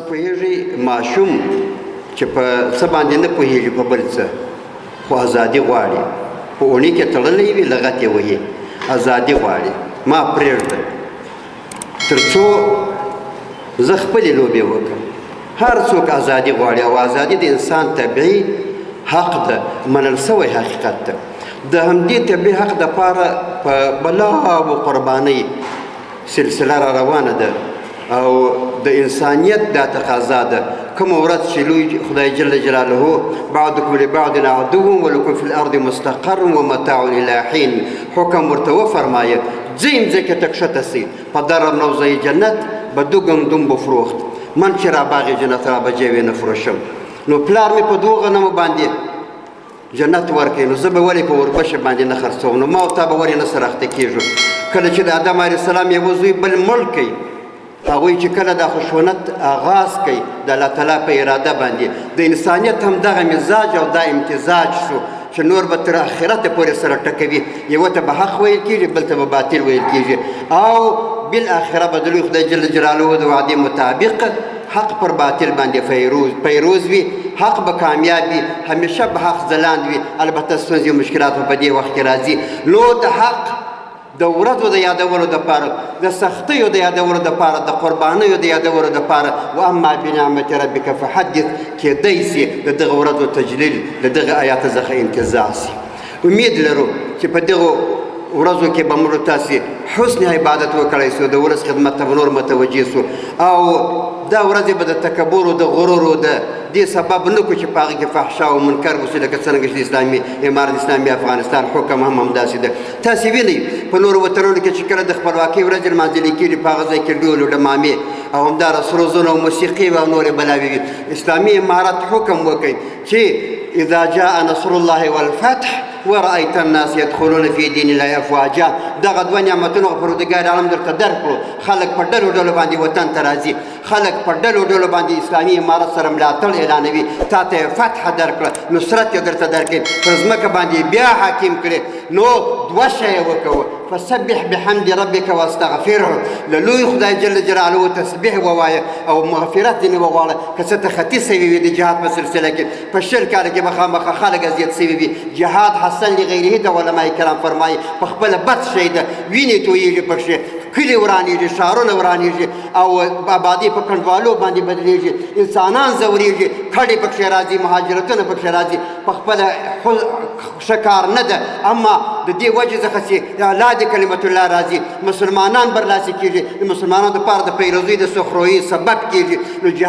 پوهیږي ماشوم چې په څه باندې نه پوهیږي په بل څه خو ازادي غواړي په اونۍ کې تړلی وي لغت یې وهي ازادي غواړي ما پرېږده تر څو زه خپلې لوبې وکړم هر څوک ازادي غواړي او ازادي د انسان طبیعي حق ده منل سوی حقیقت ده د همدې طبیعي حق دپاره په بلاو قربانۍ سلسله را روانه ده او د انسانیت دا تقاضا ده کومه ورځ چې لوی خدای جل جلاله بعضکم لبعض عدو ولکم فی الارض مستقر ومتاع الی حین حکم ورته وفرمایه ځئ مځکې ته کښته سئ په در روضه جنت بدوږم دوم بفروخت من چې را باغ جنت را بجوې نه فروشم نو پلار مې په دوه غنمو باندې جنت ورکوي نو زه به ولې په وربشه باندې نه خرڅوم نو ما او تا به ولې نه سره اخته کېږو کله چې د آدم علیه السلام یوه زوی بل مړ کوي هغوی چې کله د خشونت آغاز کوي د الله تعالی په اراده باندې د انسانیت هم دغه مزاج او دا امتزاج شو چې نور به تر آخرته پورې سره ټکوي یوه ته به حق ویل کېږي بل ته به باطل ویل کېږي او بالاخره به د لوی خدای جل جلاله د وعدې مطابق حق پر باطل باندې پیروز وي حق به کامیاب وي همیشه به حق ځلاند وي البته ستونزې او مشکلات به په دې وخت کې راځي نو د حق د ورځو د یادولو دپاره د سختیو د یادولو دپاره د قربانیو د یادولو دپاره و اما بنعمت ربک فحدث کیدی سي د دغه ورځو تجلیل د دغه آیاتو څخه انتزاع سي امید لرو چې په دغو ورځو کې به موږ تاسې حسن عبادت وکړی سو د ولس خدمت ته به نور متوجه سو او دا ورځې به د تکبر او د غرور او د دې سبب نه کړو چې په هغې کې فحشا او منکر وسي لکه څرنګه چې د اسلامي امارت اسلامي افغانستان حکم هم همداسې ده تاسې وینئ په نورو وطنونو کې چې کله د خپلواکۍ ورځې لمانځلې کېږي په هغه ځای کې ډول او ډمامې او همداره سروزونه او موسیقي او نورې بلاوې وي اسلامي امارت حکم وکړي چې اذا جاء نصر الله والفتح ورأيت الناس يدخلون في دين الله افواجا دغه دوه نعمتونه پروردګار عالم درته درکړو خلک په ډلو ډلو باندې وطن ته راځي خلک په ډلو ډلو باندې اسلامي امارت سره ملاتړ اعلانوي تا ته یې فتح درکړه نصرت یې درته درکړي پر ځمکه باندې بیا حاکم کړي نو دوه شی وکوه فسبح بحمد ربك واستغفره للوی خدای جل جلاله تسبیح ووایه او مغفرت ځینې وغواړه که څه ته خطي سوي وي د جهاد په سلسله کې په شل کاله کې به خامخا خلک اذیت سوي وي جهاد حسن لغیره د علما کرام فرمایي په خپله بد شی ده وینې تویېږي پکښې کلي ورانېږي ښارونه ورانېږي او آبادي په کنډوالو باندې بدلېږي انسانان ځورېږي کډې پکښې راځي مهاجرتونه پکښې راځي په خپله ښه کار نه ده اما د دې وجې څخه چې اعلا د کلمت الله راځي مسلمانان برلاسي کېږي د مسلمانانو دپاره د پیروزۍ د سخرویي سبب کېږي نو